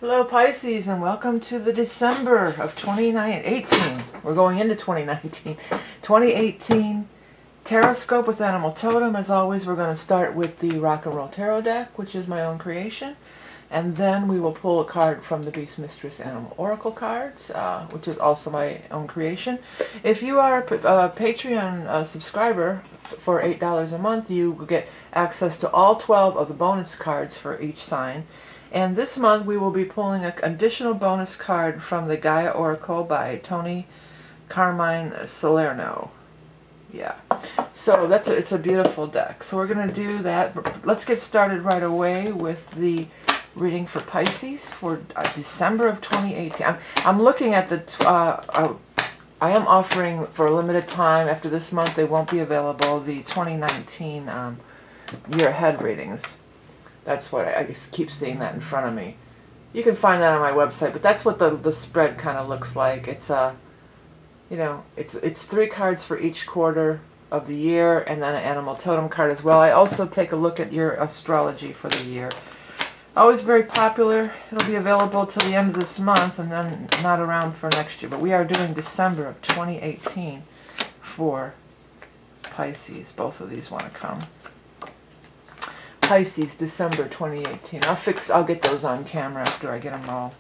Hello Pisces, and welcome to the December of 2018. We're going into 2019. 2018 Tarot Scope with Animal Totem. As always, we're going to start with the Rock and Roll Tarot deck, which is my own creation. And then we will pull a card from the Beast Mistress Animal Oracle cards, which is also my own creation. If you are a Patreon subscriber for $8 a month, you will get access to all 12 of the bonus cards for each sign. And this month we will be pulling an additional bonus card from the Gaia Oracle by Tony Carmine Salerno. Yeah, so it's a beautiful deck. So we're going to do that. Let's get started right away with the reading for Pisces for December of 2018. I'm looking at the, I am offering for a limited time, after this month they won't be available, the 2019 year ahead readings. That's what I just keep seeing that in front of me. You can find that on my website, but that's what the spread kind of looks like. It's you know, it's 3 cards for each quarter of the year, and then an animal totem card as well. I also take a look at your astrology for the year. Always very popular. It'll be available till the end of this month, and then not around for next year. But we are doing December of 2018 for Pisces. Both of these want to come. Pisces, December 2018. I'll get those on camera after I get them all.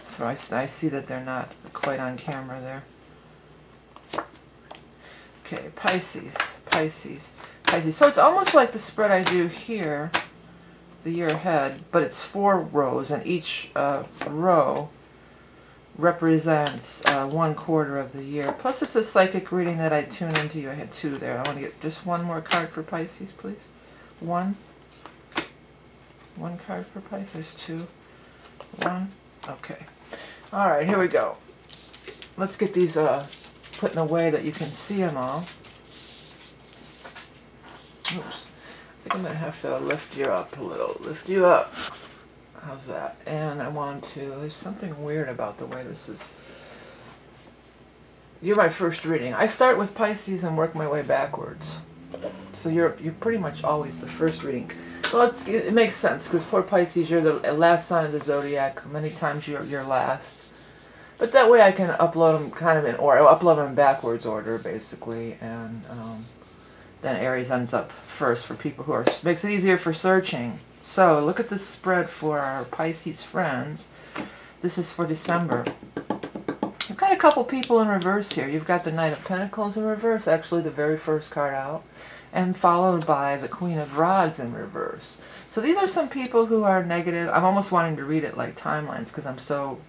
So I see that they're not quite on camera there. Okay, Pisces, Pisces, Pisces. So it's almost like the spread I do here, the year ahead, but it's 4 rows, and each row represents 1/4 of the year. Plus it's a psychic reading that I tune into. I had 2 there. I want to get just one more card for Pisces, please. One card for Pisces. There's 2. 1. Okay. All right, here we go. Let's get these put in a way that you can see them all. Oops. I think I'm going to have to lift you up a little. Lift you up. How's that? And I want to, there's something weird about the way this is. You're my first reading. I start with Pisces and work my way backwards. So you're pretty much always the first reading. Well, it makes sense, because poor Pisces, you're the last sign of the zodiac. Many times you're last. But that way I can upload them kind of in order. I'll upload them in backwards order, basically. And then Aries ends up first for people who are... Makes it easier for searching. So, look at the spread for our Pisces friends. This is for December. You've got a couple people in reverse here. You've got the Knight of Pentacles in reverse, actually the very first card out, and followed by the Queen of Rods in reverse. So these are some people who are negative. I'm almost wanting to read it like timelines because I'm so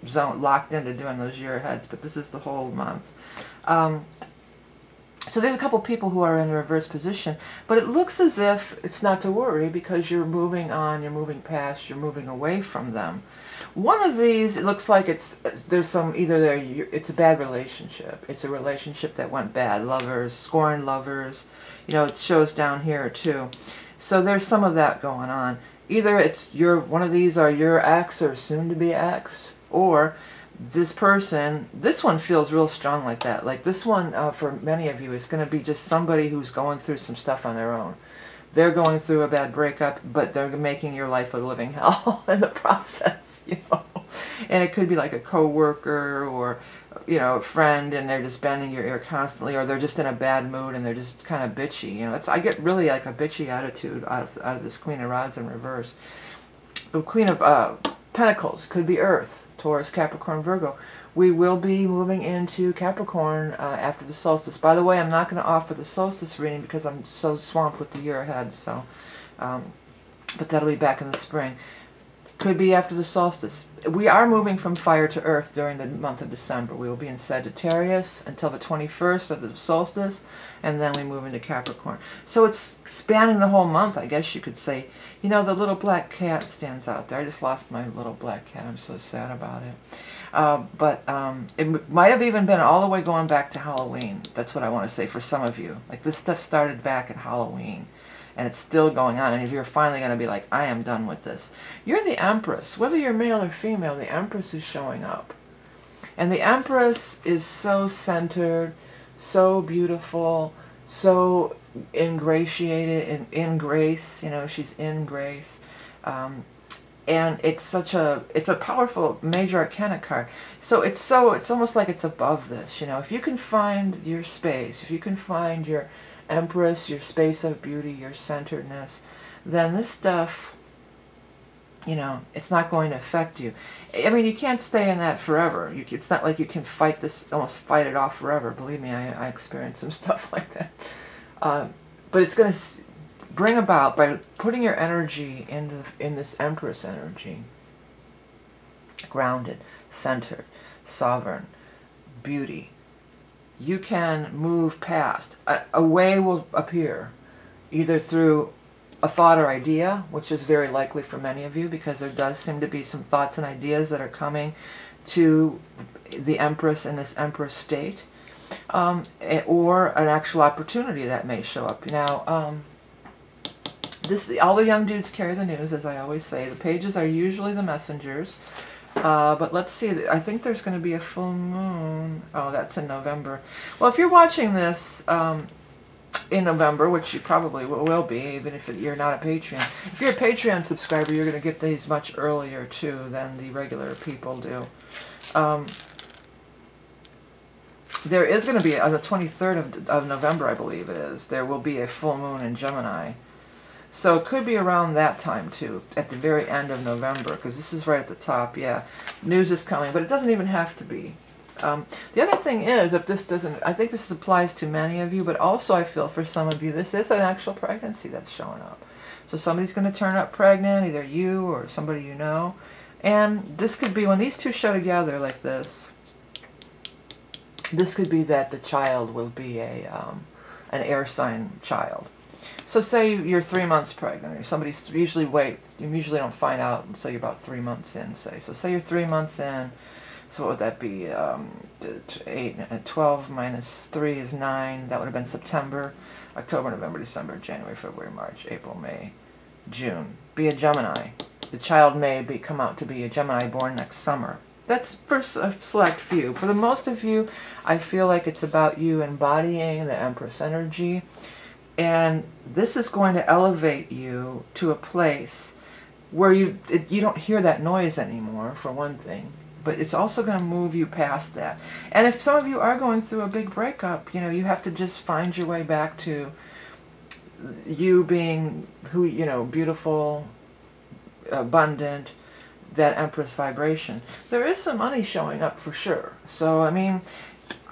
locked into doing those year aheads, but this is the whole month. So there's a couple people who are in reverse position, but it looks as if it's not to worry because you're moving on, you're moving past, you're moving away from them. One of these, it looks like there's some, it's a bad relationship. It's a relationship that went bad. Lovers, scorned lovers. You know, it shows down here too. So there's some of that going on. Either it's one of these are your ex or soon to be ex, or this person, this one feels real strong like that. Like this one, for many of you, is going to be just somebody who's going through some stuff on their own. They're going through a bad breakup, but they're making your life a living hell in the process, you know. And it could be like a coworker or, you know, a friend, and they're just bending your ear constantly, or they're just in a bad mood and they're just kind of bitchy. You know, I get really like a bitchy attitude out of this Queen of Rods in reverse. The Queen of Pentacles could be Earth. Taurus, Capricorn, Virgo. We will be moving into Capricorn after the solstice. By the way, I'm not going to offer the solstice reading because I'm so swamped with the year ahead. So, but that'll be back in the spring. Could be after the solstice. We are moving from fire to earth during the month of December. We will be in Sagittarius until the 21st of the solstice, and then we move into Capricorn. So it's spanning the whole month, I guess you could say. You know, the little black cat stands out there. I just lost my little black cat. I'm so sad about it. It might have even been all the way going back to Halloween. That's what I want to say for some of you. Like, this stuff started back at Halloween, and it's still going on. And if you're finally going to be like, I am done with this. You're the Empress. Whether you're male or female, the Empress is showing up. And the Empress is so centered, so beautiful, so ingratiated, in grace. You know, she's in grace. And it's a powerful major arcana card. So it's almost like it's above this, you know. If you can find your space, if you can find your Empress, your space of beauty, your centeredness, then this stuff, you know, it's not going to affect you. I mean, you can't stay in that forever. It's not like you can fight this, almost fight it off forever. Believe me, I experienced some stuff like that. But it's going to bring about, by putting your energy in this Empress energy, grounded, centered, sovereign, beauty, you can move past. A way will appear, either through a thought or idea, which is very likely for many of you, because there does seem to be some thoughts and ideas that are coming to the Empress in this Empress state, or an actual opportunity that may show up. Now, all the young dudes carry the news, as I always say. The pages are usually the messengers. But let's see, I think there's going to be a full moon. Oh, that's in November. Well, if you're watching this in November, which you probably will be, even if you're not a Patreon. If you're a Patreon subscriber, you're going to get these much earlier, too, than the regular people do. There is going to be, on the 23rd of November, I believe it is, there will be a full moon in Gemini. So it could be around that time, too, at the very end of November, because this is right at the top, yeah. News is coming, but it doesn't even have to be. The other thing is, if this doesn't, I think this applies to many of you, but also I feel for some of you, this is an actual pregnancy that's showing up. So somebody's going to turn up pregnant, either you or somebody you know. And this could be, when these two show together like this could be that the child will be an air sign child. So say you're 3 months pregnant, or somebody's you usually don't find out until you're about 3 months in, say. So say you're 3 months in, so what would that be? 12 minus 3 is 9, that would have been September, October, November, December, January, February, March, April, May, June. Be a Gemini. The child may come out to be a Gemini born next summer. That's for a select few. For the most of you, I feel like it's about you embodying the Empress energy. And this is going to elevate you to a place where you don't hear that noise anymore, for one thing. But it's also going to move you past that. And if some of you are going through a big breakup, you know, you have to just find your way back to you being who, you know, beautiful, abundant, that Empress vibration. There is some money showing up for sure. So, I mean,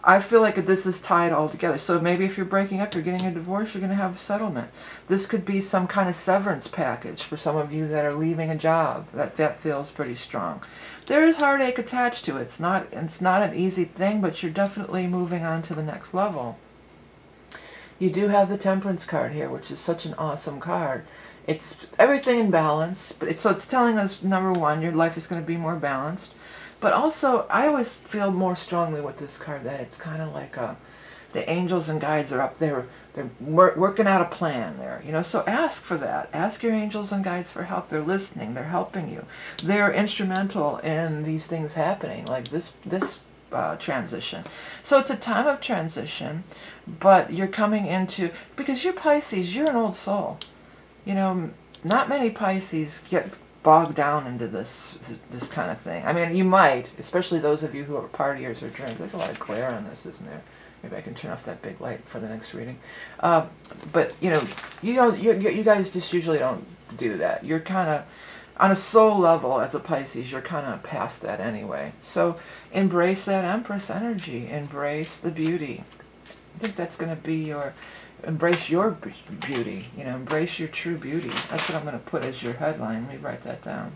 I feel like this is tied all together. So maybe if you're breaking up, you're getting a divorce, you're going to have a settlement. This could be some kind of severance package for some of you that are leaving a job. That feels pretty strong. There is heartache attached to it. It's not an easy thing, but you're definitely moving on to the next level. You do have the Temperance card here, which is such an awesome card. It's everything in balance, but so it's telling us, number one, your life is going to be more balanced. But also, I always feel more strongly with this card that it's kind of like the angels and guides are up there. They're working out a plan there, you know. So ask for that. Ask your angels and guides for help. They're listening. They're helping you. They're instrumental in these things happening, like this transition. So it's a time of transition, but you're coming into, because you're Pisces, you're an old soul. You know, not many Pisces get bogged down into this kind of thing. I mean, you might, especially those of you who are partiers or drink. There's a lot of glare on this, isn't there? Maybe I can turn off that big light for the next reading. But you guys just usually don't do that. You're kind of on a soul level as a Pisces. You're kind of past that anyway. So embrace that Empress energy. Embrace the beauty. I think that's going to be your. Embrace your beauty, you know, embrace your true beauty. That's what I'm going to put as your headline. Let me write that down.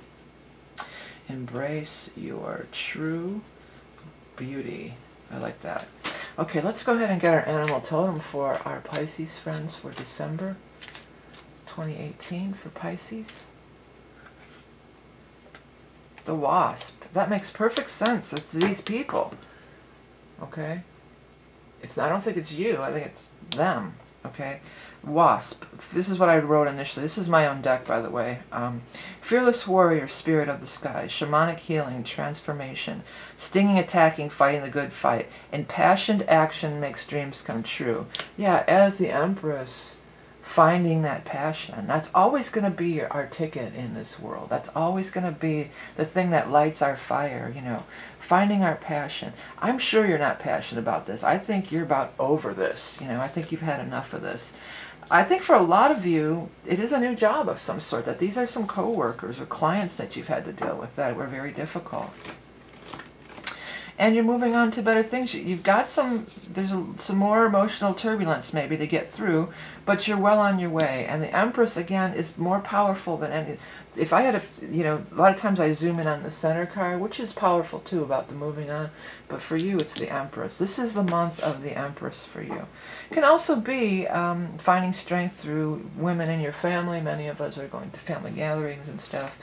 Embrace your true beauty. I like that. Okay, let's go ahead and get our animal totem for our Pisces friends for December 2018 for Pisces. The wasp. That makes perfect sense. It's these people. Okay? I don't think it's you. I think it's them. Okay, wasp. This is what I wrote initially. This is my own deck, by the way. Fearless warrior, spirit of the skies, shamanic healing, transformation, stinging, attacking, fighting the good fight, impassioned action makes dreams come true. Yeah, as the Empress finding that passion. That's always going to be our ticket in this world. That's always going to be the thing that lights our fire, you know, finding our passion. I'm sure you're not passionate about this. I think you're about over this, you know. I think you've had enough of this. I think for a lot of you, it is a new job of some sort, that these are some co-workers or clients that you've had to deal with that were very difficult. And you're moving on to better things. You've got some more emotional turbulence maybe to get through, but you're well on your way. And the Empress, again, is more powerful than any. If I had a, you know, a lot of times I zoom in on the center card, which is powerful too about the moving on, but for you it's the Empress. This is the month of the Empress for you. It can also be finding strength through women in your family. Many of us are going to family gatherings and stuff.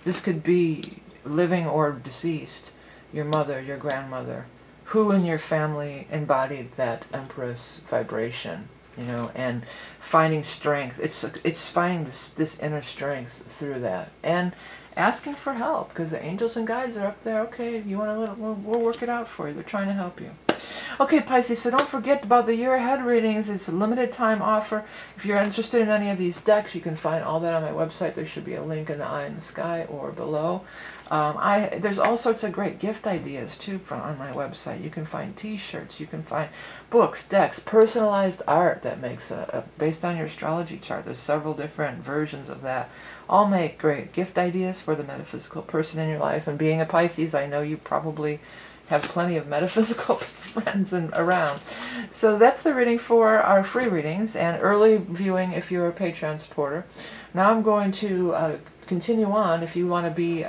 This could be living or deceased. Your mother, your grandmother, who in your family embodied that Empress vibration, you know, and finding strength. It's finding this inner strength through that, and asking for help, because the angels and guides are up there. Okay, you want a little, we'll work it out for you. They're trying to help you. Okay, Pisces, so don't forget about the year ahead readings. It's a limited time offer. If you're interested in any of these decks, you can find all that on my website. There should be a link in the eye in the sky or below. There's all sorts of great gift ideas too on my website. You can find t-shirts, you can find books, decks, personalized art that makes based on your astrology chart. There's several different versions of that. All make great gift ideas for the metaphysical person in your life. And being a Pisces, I know you probably have plenty of metaphysical friends around. So that's the reading for our free readings and early viewing if you're a Patreon supporter. Now I'm going to continue on. If you want to be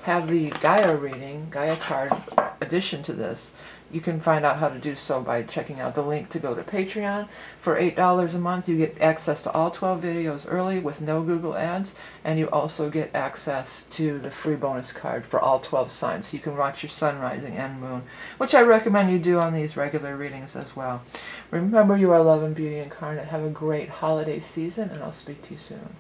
have the Gaia reading, Gaia card addition to this, you can find out how to do so by checking out the link to go to Patreon. For $8 a month, you get access to all 12 videos early with no Google ads, and you also get access to the free bonus card for all 12 signs. So you can watch your sun, rising, and moon, which I recommend you do on these regular readings as well. Remember, you are love and beauty incarnate. Have a great holiday season, and I'll speak to you soon.